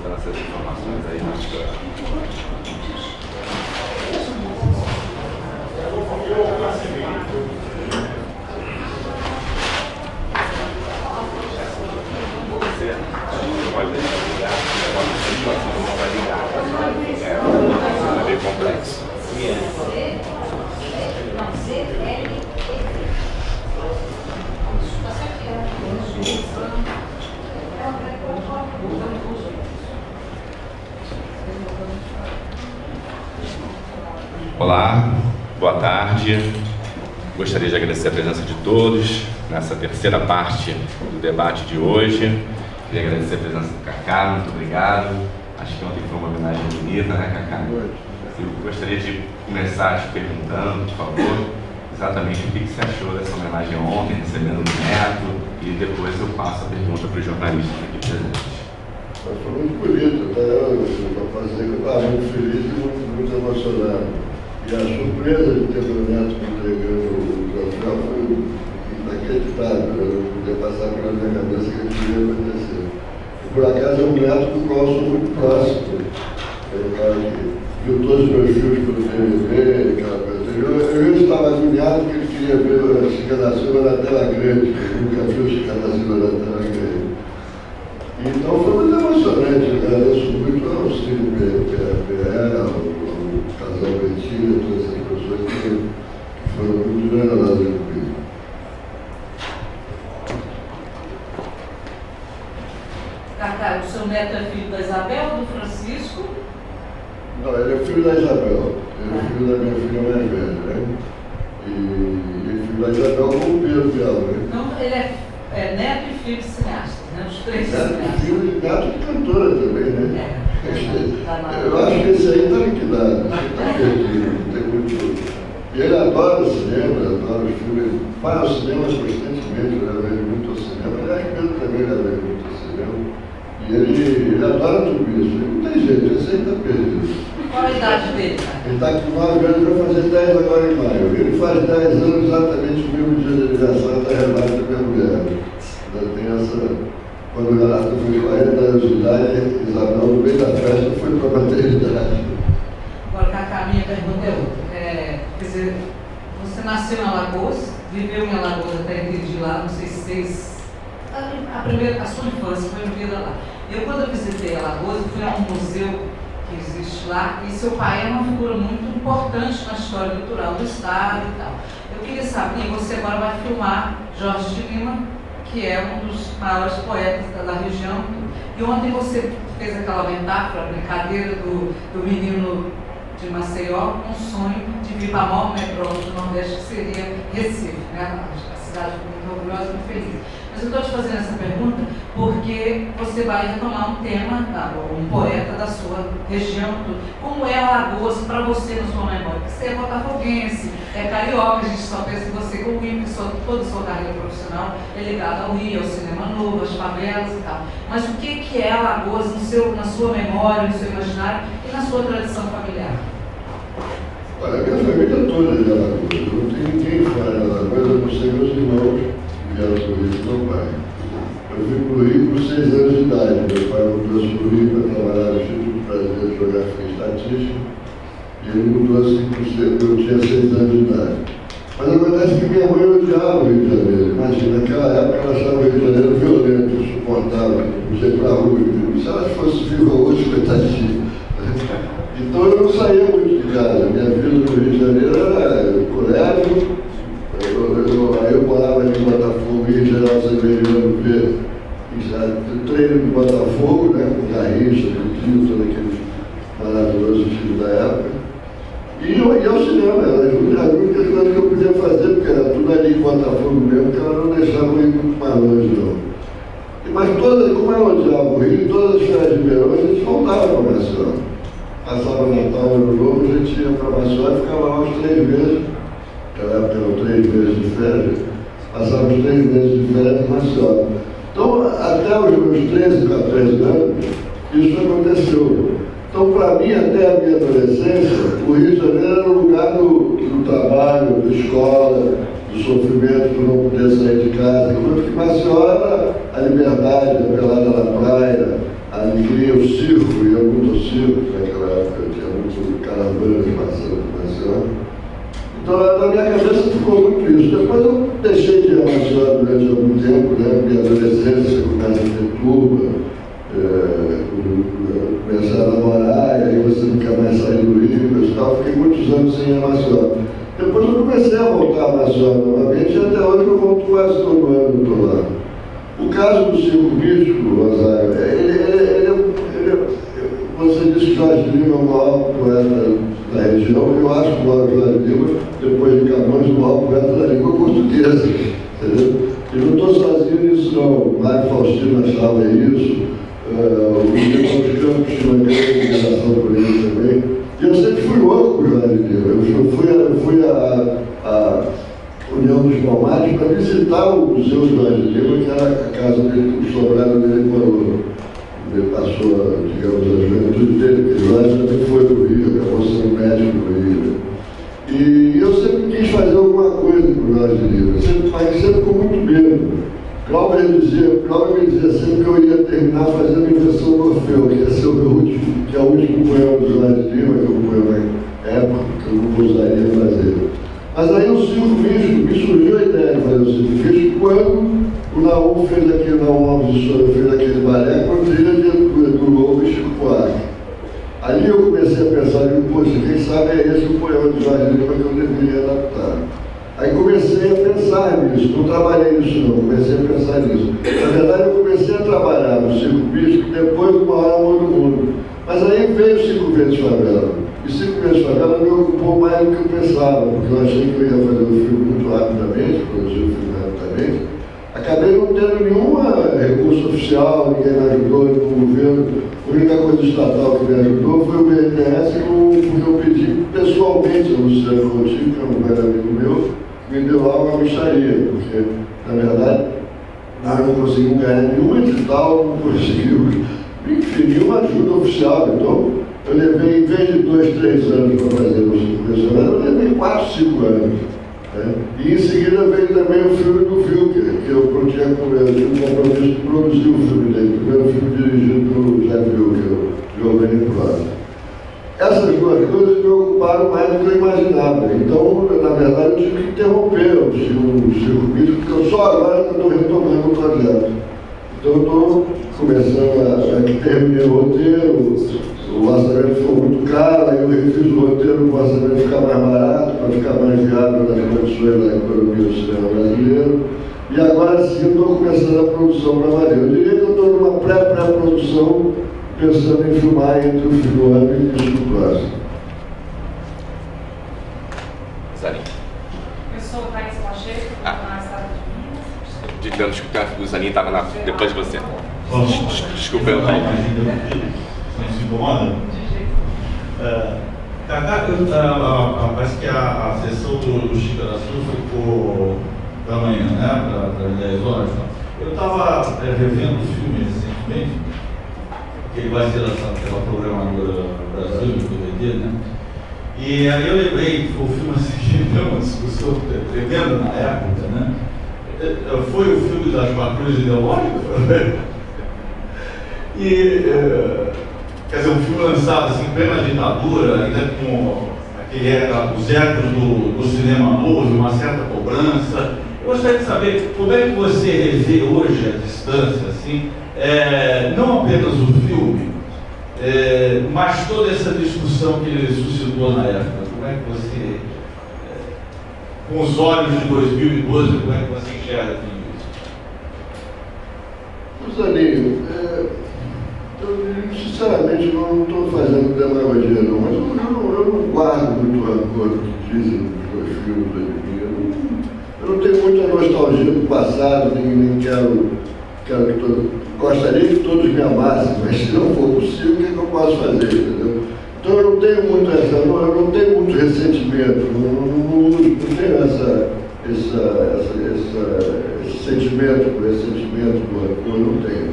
dando essas informações aí na é meio complexo. Olá, boa tarde. Gostaria de agradecer a presença de todos nessa terceira parte do debate de hoje. Queria agradecer a presença do Cacá, muito obrigado. Acho que ontem foi uma homenagem bonita, né, Cacá? Eu gostaria de começar te perguntando, por favor, exatamente o que você achou dessa homenagem ontem, recebendo o Neto, e depois eu passo a pergunta para os jornalistas aqui presentes. Foi muito bonito, até eu posso dizer que eu estava muito feliz e muito emocionado. E a surpresa de ter o Neto me entregando o troféu foi inacreditável. Eu não podia passar pela minha cabeça que aquilo ia acontecer. E por acaso é um Neto com o qual eu sou muito próximo. É um cara que viu todos os meus filmes pelo TV, aquela coisa. Eu estava agoniado que ele queria ver a Chica da Silva na tela grande. Eu nunca vi o Chica da Silva na tela grande. Então foi muito emocionante. Eu agradeço muito ao Cine PE, ao Casal Betinho, todas essas pessoas que foram muito generosas comigo. Cacá, o seu neto é filho da Isabel ou do Francisco? Não, ele é filho da Isabel. Ele é filho da minha filha mais velha, né? E ele é filho da Isabel com o Pedro dela, né? Não, ele é neto e filho de cineastas, né? Os três Neto cineastas. e filho de neto de cantora também, né? É. Eu acho que esse aí está liquidado, está perdido, não tem muito. E ele adora o cinema, adora os filmes, vai ao cinema constantemente, leva ele muito ao cinema. Aliás, Pedro também leva ele muito ao cinema. E ele adora tudo isso. Não tem jeito, esse aí está perdido. Qual a idade dele, cara? Ele está com 9 anos, vai fazer 10 agora em maio. Ele faz 10 anos exatamente o mesmo dia de aniversário da Renata, minha mulher. Ainda tem essa. Quando o Renato fez 40 anos de idade, Isabel, no meio da festa, foi para a maternidade. Agora, Cacá, a minha pergunta é outra. Quer dizer, você nasceu em Alagoas, viveu em Alagoas até entendi lá, não sei se vocês. A sua infância foi vivida lá. Eu, quando eu visitei Alagoas, eu fui a um museu que existe lá, e seu pai é uma figura muito importante na história cultural do estado e tal. Eu queria saber, e você agora vai filmar Jorge de Lima, que é um dos maiores poetas da região, e ontem você fez aquela metáfora, a brincadeira do menino de Maceió, com um sonho de vir para a maior metrópole do Nordeste, que seria Recife, né? A cidade muito orgulhosa e muito feliz. Mas eu estou te fazendo essa pergunta porque você vai retomar um tema, um poeta da sua região, como é Alagoas para você na sua memória? Porque você é botafoguense, é carioca, a gente só pensa em você como Rio, que toda a sua carreira profissional é ligada ao Rio, ao cinema novo, às favelas e tal. Mas o que é Alagoas na sua memória, no seu imaginário e na sua tradição familiar? Olha, a minha família toda é de Alagoas. Eu não tenho ninguém fora de Alagoas, a não ser meus irmãos que vieram para o Rio do meu pai. Eu vim para o Rio com 6 anos de idade. Meu pai me trouxe para o Rio para trabalhar no Instituto Brasileiro de Geografia e Estatística. E ele me trouxe quando eu tinha 6 anos de idade. Mas acontece que minha mãe odiava o Rio de Janeiro. Imagina, naquela época ela achava o Rio de Janeiro violento, insuportável, não sei para a rua. Se ela fosse viva hoje, coitadinha. Então eu não saía muito de casa. Minha vida no Rio de Janeiro era colégio. Aí eu morava ali em Botafogo, em General Severiano Verde. Treino de Botafogo, né, com Garrincha, Coutinho, todo aquele maravilhoso time da época. E eu ia ao cinema, era a única coisa que eu podia fazer, porque era tudo ali em Botafogo mesmo, que ela não deixava eu ir muito mais longe, não. Mas como ela odiava o Rio, todas as férias de verão a gente voltava para Maceió. Passava Natal, Ano Novo, a gente ia para Maceió e ficava lá uns 3 meses. Naquela época eram 3 meses de férias. Passava uns 3 meses de férias em Maceió. Então, até os meus 13, 14 anos, isso aconteceu. Então, para mim, até a minha adolescência, o Rio de Janeiro era o lugar do trabalho, da escola, do sofrimento, de não poder sair de casa. Enquanto que Maceió era a liberdade, a pelada na praia, a a alegria, o circo, ia muito ao circo, naquela época tinha muito caravanas passando na cidade. Então, na minha cabeça ficou muito isso. Depois eu deixei de ir a Maceió durante algum tempo, né? Minha adolescência, começa a ter turma, começar a namorar, e aí você nunca mais sair do Rio e tal. Fiquei muitos anos sem ir a Maceió. Depois eu comecei a voltar a Maceió novamente, e até hoje eu volto quase todo ano para lá. O caso do circo místico, Rosário, você disse que Jorge Lima é o maior poeta da região. Eu acho que o maior Jorge Lima, depois de Camões, o maior poeta da língua portuguesa. Entendeu? Eu não estou sozinho nisso, não. O Mário Faustino achava isso, o Guilherme Campos tinha uma grande admiração por ele também. E eu sempre fui louco com o Jorge Lima. Eu fui à União dos Palmares para visitar o Museu Jorge Lima, que era a casa dele, o sobrado dele morou. Ele passou, digamos, a juventude dele, porque Jorge também foi para o Rio, acabou sendo médico no Rio. E eu sempre quis fazer alguma coisa para o Jorge Lima, mas sempre com muito medo. Cláudio me dizia sempre que eu ia terminar fazendo a invenção do Orfeu, que ia ser o meu último, que é o último poema do Jorge Lima, que é um poema épico, que eu não ousaria fazer. Mas aí o circo místico, me surgiu a ideia de fazer o circo místico quando o Naum fez aquele, Naum Alves de Souza fez aquele balé com a trilha do Lobo e Chico Buarque. Ali eu comecei a pensar, poxa, quem sabe é esse o poema de Jorge Lima que eu deveria adaptar. Aí comecei a pensar nisso, não trabalhei nisso não, comecei a pensar nisso. Na verdade eu comecei a trabalhar no circo místico depois do Maior Amor do Mundo. Mas aí veio o Cinco Vezes Favela. E Cinco Vezes Favela me ocupou mais do que eu pensava, porque eu achei que eu ia fazer o filme muito rapidamente, produzir o filme rapidamente. Acabei não tendo nenhum recurso oficial, ninguém me ajudou, nenhum governo. A única coisa estatal que me ajudou foi o BNDES, porque eu pedi pessoalmente ao Luciano Coutinho, que é um velho amigo meu, me deu lá uma micharia, porque, na verdade, nós não conseguimos ganhar nenhum edital, não conseguimos, enfim, nenhuma ajuda oficial. Então, eu levei, em vez de 2, 3 anos para fazer o Cinco Vezes Favela, eu levei 4, 5 anos. Né? E em seguida veio também o filme do Wilker, que eu tinha um compromisso de produzir o filme dele, o primeiro filme dirigido pelo Zé Wilker, o Giovanni Prado. Essas duas coisas me ocuparam mais do que eu imaginava. Então, na verdade, eu tive que interromper o circo místico, porque eu só agora estou retomando o projeto. Então, eu estou começando a terminei o roteiro, o orçamento ficou muito caro, aí eu refiz o roteiro para o orçamento ficar mais barato, para ficar mais viável nas condições da economia do cinema brasileiro. E agora sim estou começando a produção para valer. Eu diria que eu estou numa pré-produção, pensando em filmar entre o fim do ano e o início do próximo. Zanin. Eu sou o Thaís Pacheco, na Estado de Minas. Digamos que o Zanin estava depois de você. Desculpa, eu Thaís. Não se incomoda? Parece que a sessão do Chico da Silva ficou da manhã, né? Para 10 horas. Eu estava revendo o filme recentemente, que ele vai ser lançado pela programadora Brasil, do DVD, né? E aí eu lembrei que o filme assim, deu uma discussão tremenda na época, né? Foi o filme das patrulhas ideológicas? E, quer dizer, um filme lançado assim, bem na ditadura, ainda com os ecos do cinema novo, uma certa cobrança. Eu gostaria de saber como é que você revê hoje à distância, assim, não apenas o filme, mas toda essa discussão que ele suscitou na época. Como é que você, com os olhos de 2012, como é que você enxerga tudo isso? Zaninho, eu sinceramente não estou fazendo demagogia não, mas eu não guardo muito rancor do que dizem os dois filmes hoje em dia. Eu não tenho muita nostalgia do passado, nem quero que gostaria que todos me amassem, mas se não for possível, o que eu posso fazer, entendeu? Então eu não tenho muito eu não tenho muito ressentimento, não tenho esse sentimento do rancor, eu não tenho.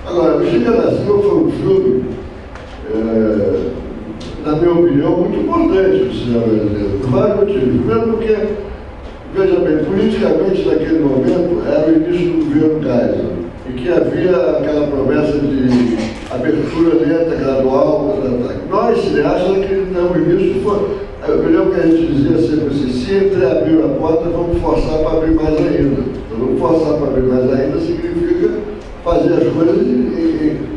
Agora, o Chico da Silva foi um filme, na minha opinião, muito importante do cinema brasileiro, por vários motivos. Primeiro porque, veja bem, politicamente naquele momento era o início do governo Geisel, e que havia aquela promessa de abertura lenta, gradual. Nós, cineastas, acreditamos nisso. Eu me lembro que a gente dizia sempre assim, se entreabrir a porta, vamos forçar para abrir mais ainda. Então, vamos forçar para abrir mais ainda significa fazer as coisas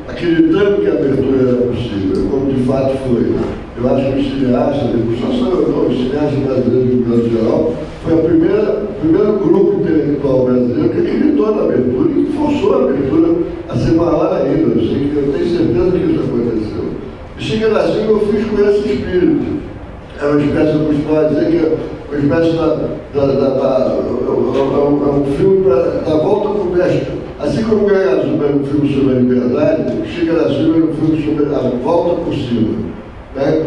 acreditando que a abertura era possível, como de fato foi. Eu acho que os cineastas, só sou eu não, os cineastas brasileiros, no plano geral, foi o primeiro grupo intelectual brasileiro que acreditou na abertura e que forçou a abertura a ser maior ainda. Eu tenho certeza que isso aconteceu. E Chica da Silva eu fiz com esse espírito. É uma espécie, eu costumo dizer que é uma espécie é um filme da volta para o mestre. Assim como o Guerra Azul era um filme sobre a liberdade, Chica da Silva era um filme sobre a volta por cima. Né?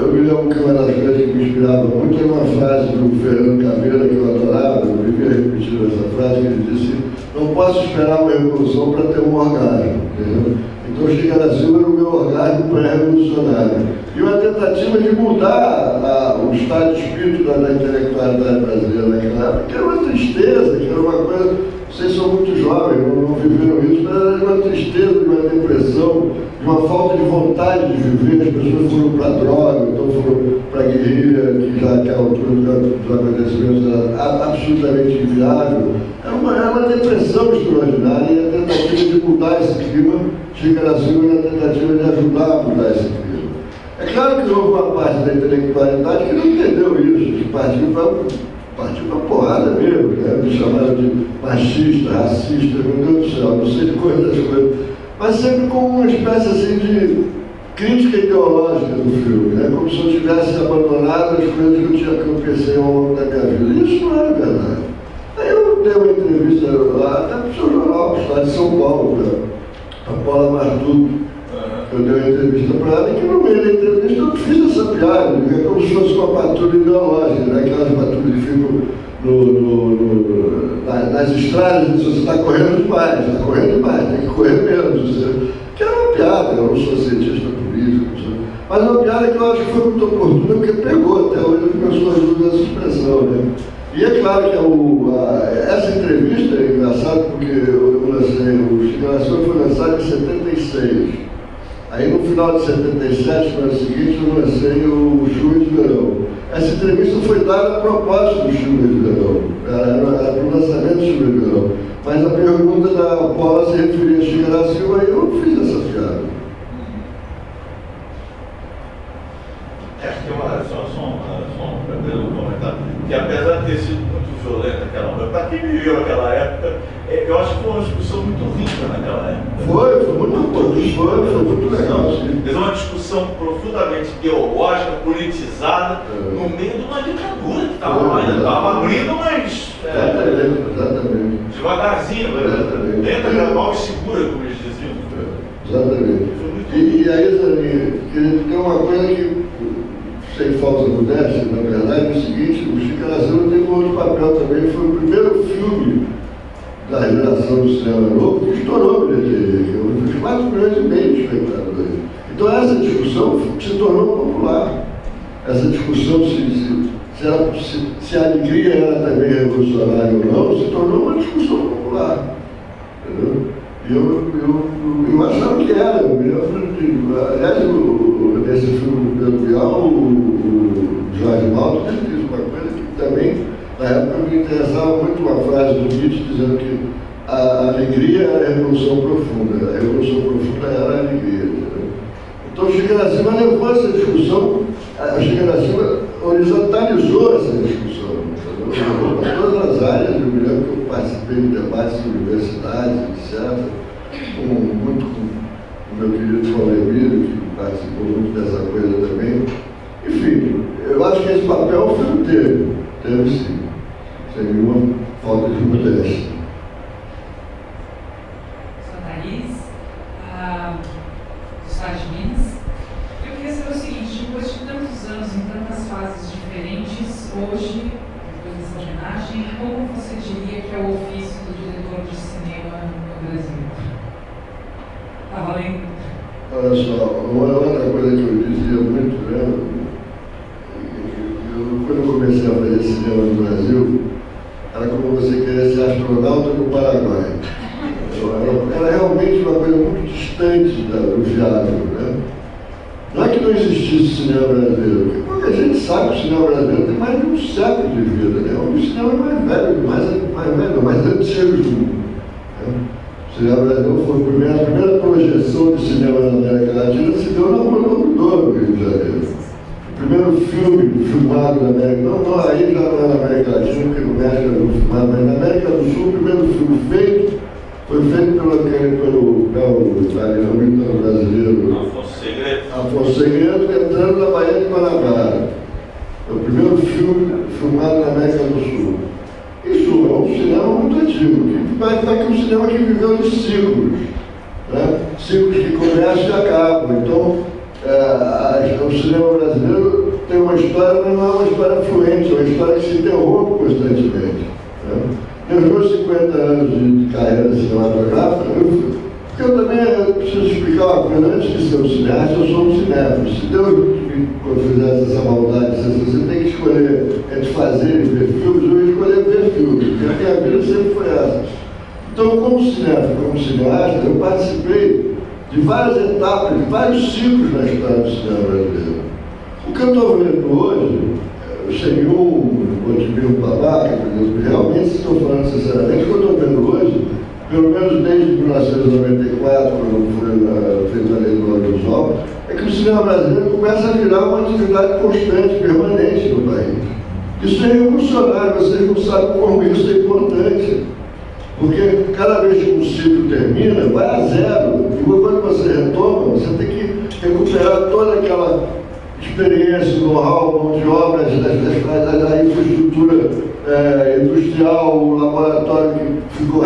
Eu me lembro que uma das coisas que me inspirava muito era uma frase do Fernando Caveira, que eu adorava, eu vivia repetindo essa frase, que ele disse: não posso esperar uma revolução para ter um orgasmo. Entendeu? Então, Chica da Silva era o meu orgasmo pré-revolucionário. E uma tentativa de mudar o estado de espírito da intelectualidade brasileira naquela época, que era uma tristeza, que era uma coisa, vocês são muito jovens, não viveram isso, mas era uma tristeza, de uma depressão, de uma falta de vontade de viver. As pessoas foram para a droga, então foram para a guerrilha, que já naquela altura dos acontecimentos era absolutamente inviável. Era uma depressão extraordinária, e a tentativa de mudar esse clima, Chica da Silva era a tentativa de ajudar a mudar esse clima. É claro que houve uma parte da intelectualidade que não entendeu isso, que partiu para porrada mesmo, né? Me chamaram de machista, racista, meu Deus do céu, não sei de quantas coisas, mas sempre com uma espécie assim de crítica ideológica do filme, né? Como se eu tivesse abandonado as coisas que eu pensei ao longo da minha vida. Isso não era verdade. Aí eu dei uma entrevista lá, até para o seu jornal, lá de São Paulo, para a Paula Martucci. Eu dei uma entrevista para ela, e que no meio da entrevista eu fiz essa piada, é como se fosse uma patrulha ideológica, né? Aquelas patrulhas que ficam nas estradas, você está correndo demais, tem que correr menos. Que era uma piada, eu não sou cientista político, mas é uma piada que eu acho que foi muito oportuna, porque pegou até hoje as pessoas usam essa expressão, né? E é claro que essa entrevista é engraçada, porque eu lancei, o Chica da Silva foi lançado em 76. Aí no final de 77, no ano seguinte, eu lancei o Chuva de Verão. Essa entrevista foi dada a propósito do Chuva de Verão. Era para o lançamento do Chuva de Verão. Mas a pergunta da Paula se referia a Chica da Silva, e eu fiz essa piada. Acho que só um primeiro comentário, que apesar de ter sido muito violenta aquela época, para quem viveu aquela época, eu acho que foi uma discussão muito rica naquela época. Foi muito legal. Sim. Fez uma discussão profundamente ideológica, politizada, no meio de uma ditadura que estava abrindo, mas exatamente. Devagarzinho, lenta, gradual e segura, como eles diziam. Exatamente. E aí, Zaninha, tem uma coisa que, sem falsa modéstia, na verdade, é o seguinte: o Chica da Silva teve um outro papel também, foi o primeiro filme da geração do cinema novo que estourou a bilheteria, que é um dos 4 milhões e meio de espectadores. Então essa discussão se tornou popular. Essa discussão se a alegria era também revolucionária ou não, se tornou uma discussão popular. Entendeu? E eu achava que era. Eu me lembro de, aliás, nesse filme do Pedro Bial, o Jorge Malta disse uma coisa que também, na época, me interessava muito, uma frase do Nietzsche dizendo que a alegria era a revolução profunda. A revolução profunda era a alegria. Entendeu? Então o Chica da Silva levou essa discussão, a Chica da Silva horizontalizou essa discussão. Para todas as áreas. Eu me lembro que eu participei de debates de universidades, etc., muito com o meu querido Paulo Emílio, que participou muito dessa coisa também. Enfim, eu acho que esse papel o filme teve sim, sem nenhuma falta de modéstia. Sou Thaís, do site Minas. Eu queria saber o seguinte: depois de tantos anos, em tantas fases diferentes, hoje, depois dessa homenagem, como você diria que é o ofício do diretor de cinema no Brasil? Está valendo? Olha só, uma outra coisa que eu dizia muito, né? Quando eu comecei a fazer cinema no Brasil, era como você querer ser astronauta no Paraguai. era realmente uma coisa muito distante do viável, né? Não é que não existisse cinema brasileiro, porque pouca gente sabe que o cinema brasileiro tem mais de um século de vida, né? É um dos cinemas mais velhos, mais antigos do mundo. Né? O cinema brasileiro foi a primeira projeção de cinema na América Latina se deu na Rua Douro, no Rio de Janeiro. O primeiro filme filmado na América, não, aí já não é na América Latina, porque no México era um filmado, mas na América do Sul, o primeiro filme feito foi feito pelo brasileiro Afonso Segredo, entrando na Baía de Guanabara. É o primeiro filme filmado na América do Sul. Isso é um cinema muito antigo, que é um cinema que viveu de ciclos, né? Ciclos que começam e acabam. Então, o cinema brasileiro tem uma história, mas não é uma história fluente, é uma história que se interrompe constantemente. Né? Nos meus 50 anos de carreira cinematográfica, porque eu também preciso explicar uma coisa, antes de ser um cineasta, eu sou um cinéfilo. Se Deus me fizesse essa maldade, você tem que escolher entre fazer e ver filmes, eu ia escolher ver filmes, porque a minha vida sempre foi essa. Então, como cinéfilo, como cineasta, eu participei de várias etapas, de vários ciclos na história do cinema brasileiro. O que eu estou vendo hoje, sem um otimismo babaca, realmente estou falando sinceramente, o que eu estou vendo hoje, pelo menos desde 1994, quando foi feita a lei do audiovisual, é que o cinema brasileiro começa a virar uma atividade constante, permanente no país. Isso é revolucionário, vocês não sabem como isso é importante. Porque cada vez que um ciclo termina, vai a zero. E quando você retoma, você tem que recuperar toda aquela experiência, know-how, mão de obra, a infraestrutura industrial, o laboratório que ficou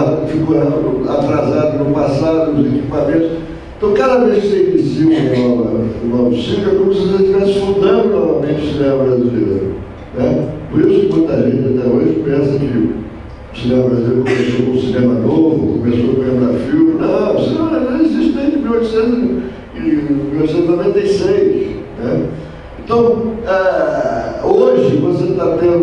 atrasado no passado, os equipamentos. Então, cada vez que você inicia um novo ciclo, é como se você estivesse fundando novamente o cinema brasileiro. Né? Por isso que muita gente até hoje pensa que o cinema brasileiro começou com um cinema novo, começou com o filme. Não, o cinema brasileiro existe desde 1996. Né? Então, hoje você está tendo,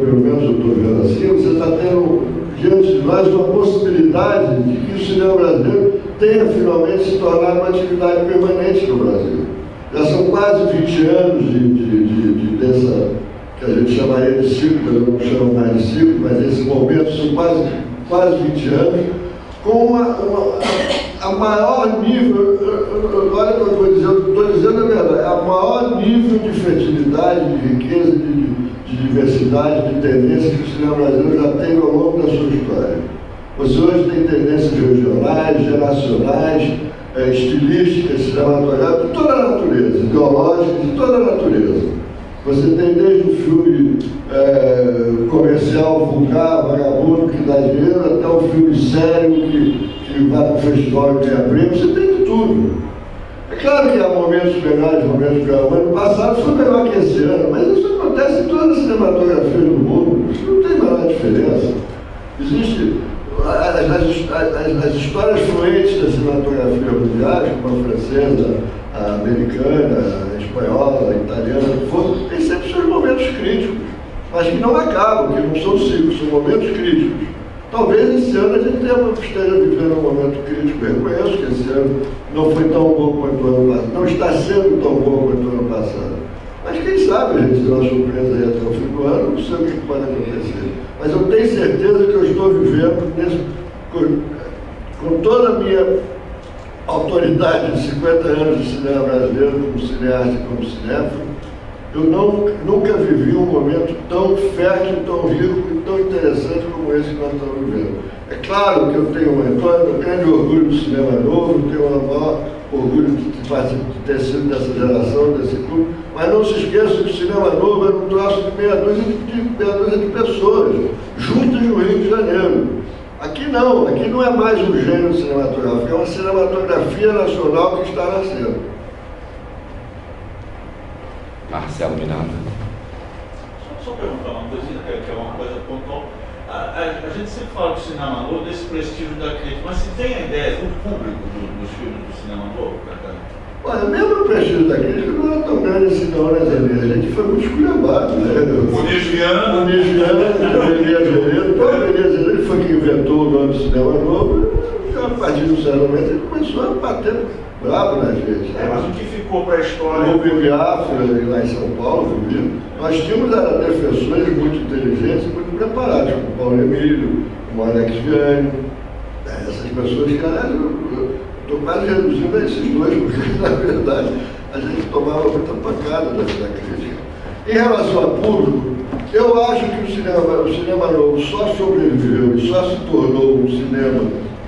pelo menos eu estou vendo assim, você está tendo diante de nós uma possibilidade de que o cinema brasileiro tenha finalmente se tornado uma atividade permanente no Brasil. Já são quase 20 anos dessa, que a gente chamaria de ciclo, mas eu não chamo mais de ciclo, mas esse momento são quase 20 anos, com a maior nível, olha o que eu estou dizendo a verdade, a maior nível de fertilidade, de riqueza, de diversidade, de tendência que o cinema brasileiro já teve ao longo da sua história. Você hoje tem tendências regionais, geracionais, estilísticas, cinematográficas, de toda a natureza, ideológicas, de toda a natureza. Você tem desde o filme comercial, vulgar, vagabundo, que dá dinheiro, até o filme sério, que vai para o festival e ganha prêmio, você tem de tudo. É claro que há momentos melhores, momentos piores. O ano passado foi melhor que esse ano, mas isso acontece em toda a cinematografia do mundo. Isso não tem a menor diferença. Existe as histórias fluentes da cinematografia mundial, como a francesa, a americana, a espanhola, a italiana, tem sempre seus momentos críticos, mas que não acabam, que não são ciclos, são momentos críticos. Talvez esse ano a gente esteja vivendo um momento crítico. Eu reconheço que esse ano não foi tão bom quanto o ano passado, não está sendo tão bom quanto o ano passado. Mas quem sabe a gente tem uma surpresa aí até o fim do ano, não sei o que pode acontecer. Mas eu tenho certeza que eu estou vivendo com toda a minha autoridade de 50 anos de cinema brasileiro, como cineasta e como cinéfilo, eu nunca vivi um momento tão fértil, tão rico e tão interessante como esse que nós estamos vivendo. É claro que eu tenho um grande orgulho do cinema novo, tenho o maior orgulho de ter sido dessa geração, desse clube, mas não se esqueça que o cinema novo era um troço de meia dúzia de pessoas, juntas no Rio de Janeiro. Aqui não é mais um gênero cinematográfico, é uma cinematografia nacional que está nascendo. Marcelo Miranda. Só perguntar uma coisinha, que é uma coisa pontual. A gente sempre fala do cinema novo, desse prestígio da crítica, mas se tem a ideia do público dos filmes do cinema novo, Olha, mesmo prestígio da crítica não era tão grande assim não, né, Zé? A gente foi muito esculhambado, né? Munigiano, Elias Azevedo, o próprio Elias Azevedo foi que inventou o nome do cinema novo, e a partir do certo momento ele começou a bater bravo na gente. mas o que ficou para a história? No Biafra, lá em São Paulo, nós tínhamos defensores muito inteligentes e muito preparados, como o Paulo Emílio, como o Alex Vianney, essas pessoas que, aliás, eu estou quase reduzindo a esses dois, porque, na verdade, a gente tomava muita pancada da crítica. Em relação a público, eu acho que o cinema novo só sobreviveu e só se tornou um cinema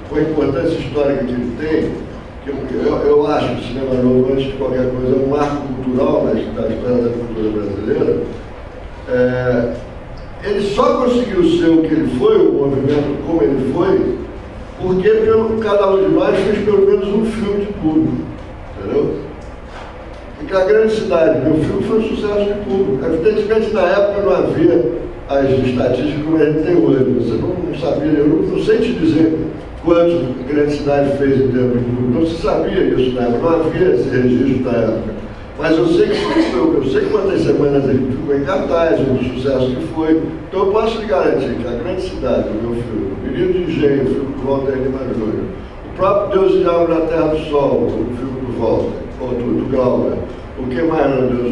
com a importância histórica que ele tem. Eu acho que o cinema novo, antes de qualquer coisa, é um marco cultural da história da cultura brasileira. Ele só conseguiu ser o que ele foi, o movimento como ele foi, porque cada um de nós fez pelo menos um filme de público, entendeu? Porque a grande cidade, meu filme foi um sucesso de público. Evidentemente, na época não havia as estatísticas como a gente tem hoje. Você não sabia, eu não sei te dizer quanto a grande cidade fez em termos de público. Não se sabia disso na época, não havia esse registro na época. Mas eu sei que quantas semanas ele ficou em cartaz, o sucesso que foi. Então eu posso lhe garantir que a grande cidade, o meu filme, o Menino de Engenho, o filme do Walter Lima Júnior, o próprio Deus e Alma na Terra do Sol, o filme do Walter, ou do Glauber, o que mais, meu Deus?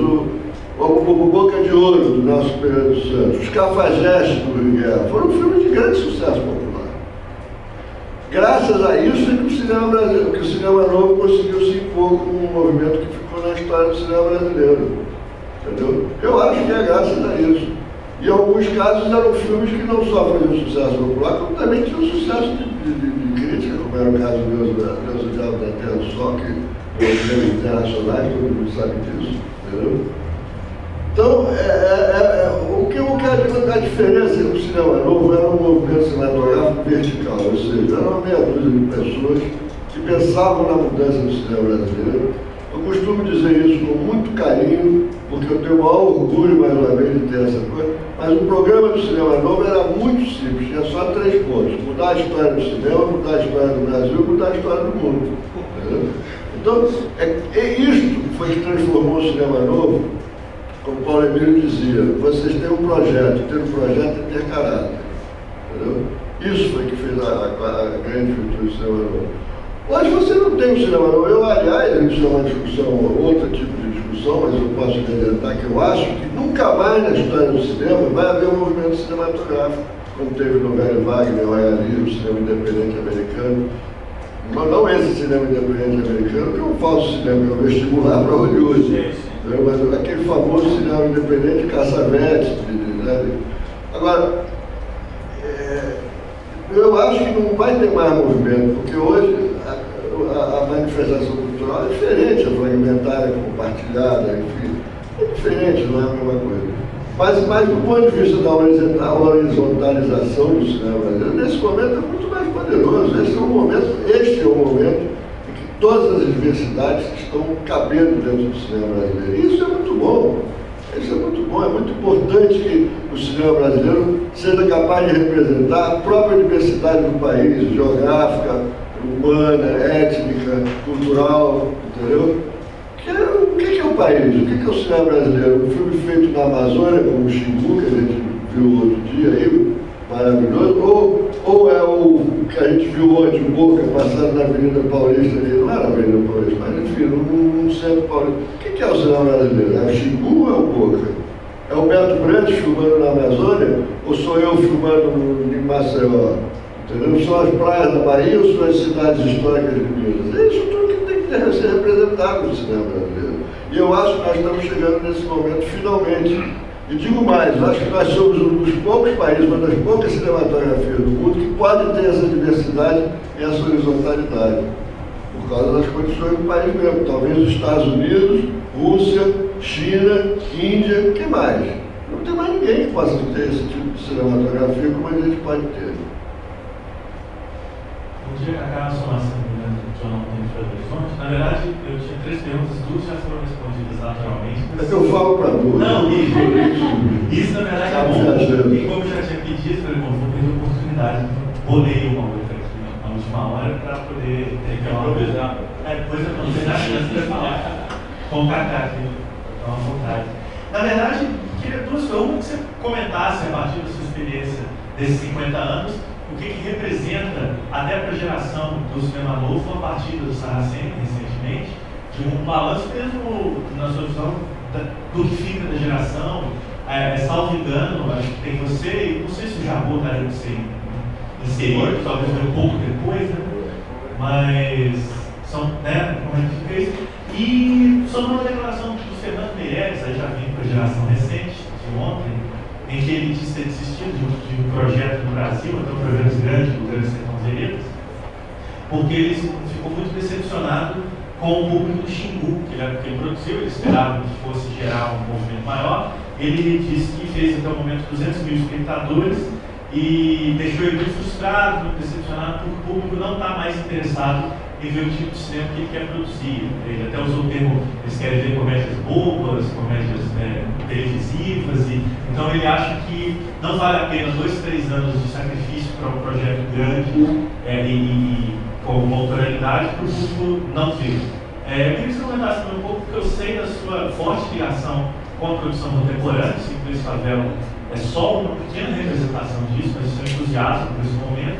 O Boca de Ouro, do Nelson Pereira dos Santos, os Cafajestes do Rio Guerra, foram filmes de grande sucesso popular. Graças a isso é que o cinema brasileiro, que o cinema novo conseguiu se impor como um movimento que ficou na história do cinema brasileiro. Entendeu? Eu acho que é graças a isso. E em alguns casos eram filmes que não só faziam sucesso popular, como também tinham sucesso de crítica, como era o caso do Deus e Diabo da Terra do Sol, que é filmes internacionais, todo mundo sabe disso. Entendeu? Então, a diferença do cinema novo era um movimento cinematográfico vertical, ou seja, era uma meia dúzia de pessoas que pensavam na mudança do cinema brasileiro. Eu costumo dizer isso com muito carinho, porque eu tenho o maior orgulho, mais uma vez, de ter essa coisa, mas o programa do cinema novo era muito simples, tinha só 3 pontos: mudar a história do cinema, mudar a história do Brasil e mudar a história do mundo. Entendeu? Então, isto foi que transformou o cinema novo. Como Paulo Emílio dizia, vocês têm um projeto, ter um projeto é ter caráter. Entendeu? Isso foi que fez a grande virtude do cinema novo. Hoje você não tem um cinema novo. Eu, aliás, isso é uma discussão, outro tipo de discussão, mas eu posso adiantar que eu acho que nunca mais na história do cinema vai haver um movimento cinematográfico, como teve no velho Wagner, o cinema independente americano. Mas não esse cinema independente americano, que é um falso cinema, é um vestibular para Hollywood. Mas aquele famoso cinema independente Cassavetes, né? Agora, eu acho que não vai ter mais movimento, porque hoje a manifestação cultural é diferente, é fragmentária, compartilhada, enfim, é diferente, não é a mesma coisa. Mas do ponto de vista da horizontalização do cinema brasileiro, nesse momento é muito mais poderoso. Este é o momento em que todas as diversidades estão cabendo dentro do cinema brasileiro. E isso é muito bom. Isso é muito bom. É muito importante que o cinema brasileiro seja capaz de representar a própria diversidade do país, geográfica, humana, étnica, cultural, entendeu? O que é o país? O que é o cinema brasileiro? Um filme feito na Amazônia, como o Xingu, que a gente viu outro dia aí, maravilhoso, ou é o que a gente viu ontem, o Boca, passando na Avenida Paulista ali, não era a Avenida Paulista, mas enfim, num centro paulista. O que é o cinema brasileiro? É o Xingu ou é o Boca? É o Beto Brandes filmando na Amazônia, ou sou eu filmando em Maceió? Entendeu? São as praias da Bahia ou são as cidades históricas de Minas? É isso tudo que tem que ser representado no cinema brasileiro. E eu acho que nós estamos chegando nesse momento, finalmente. E digo mais, acho que nós somos um dos poucos países, uma das poucas cinematografias do mundo que pode ter essa diversidade e essa horizontalidade, por causa das condições do país mesmo. Talvez os Estados Unidos, Rússia, China, Índia, o que mais? Não tem mais ninguém que possa ter esse tipo de cinematografia como a gente pode ter. Bom dia, Cacá, sou Márcio, do Jornal Tempo de Horizonte. Na verdade, eu tinha 3 perguntas, 2 já foram respondidas naturalmente. É que eu falo para duas. Não, isso na verdade é bom. E como eu já tinha pedido, falei, bom, vou perder a oportunidade, bolei uma outra aqui na última hora para poder ter uma coisa. Depois eu não sei nada que você vai falar. Com Cacá, à vontade. Na verdade, queria duas coisas. Uma, que você comentasse, a partir da sua experiência desses 50 anos, o que representa, até para a geração do cinema novo, a partida do Saracen, recentemente, de um balanço mesmo, na sua visão, do que fica da geração. Salvo engano, acho que tem você, e não sei se o Jabô estaria inserido, talvez um pouco depois, né? Mas são, né, como é que fez. E sobre uma declaração do Fernando Meirelles, aí já vim para a geração recente, de ontem, em que ele disse ter desistido de um projeto no Brasil, até um projeto grande do Grande Sertão Veredas, porque ele ficou muito decepcionado com o público do Xingu, que ele produziu, ele esperava que fosse gerar um movimento maior. Ele disse que fez até o momento 200 mil espectadores e deixou ele muito frustrado, muito decepcionado, porque o público não está mais interessado em ver o tipo de cinema que ele quer produzir. Ele até usou o termo, eles querem ver comédias bobas, comédias televisivas, então ele acha que não vale a pena 2, 3 anos de sacrifício para um projeto grande e com uma autoralidade para o público não ver. Eu queria que você comentasse também um pouco, porque eu sei da sua forte ligação com a produção contemporânea, o Simples Favela é só uma pequena representação disso, mas o seu entusiasmo por esse momento.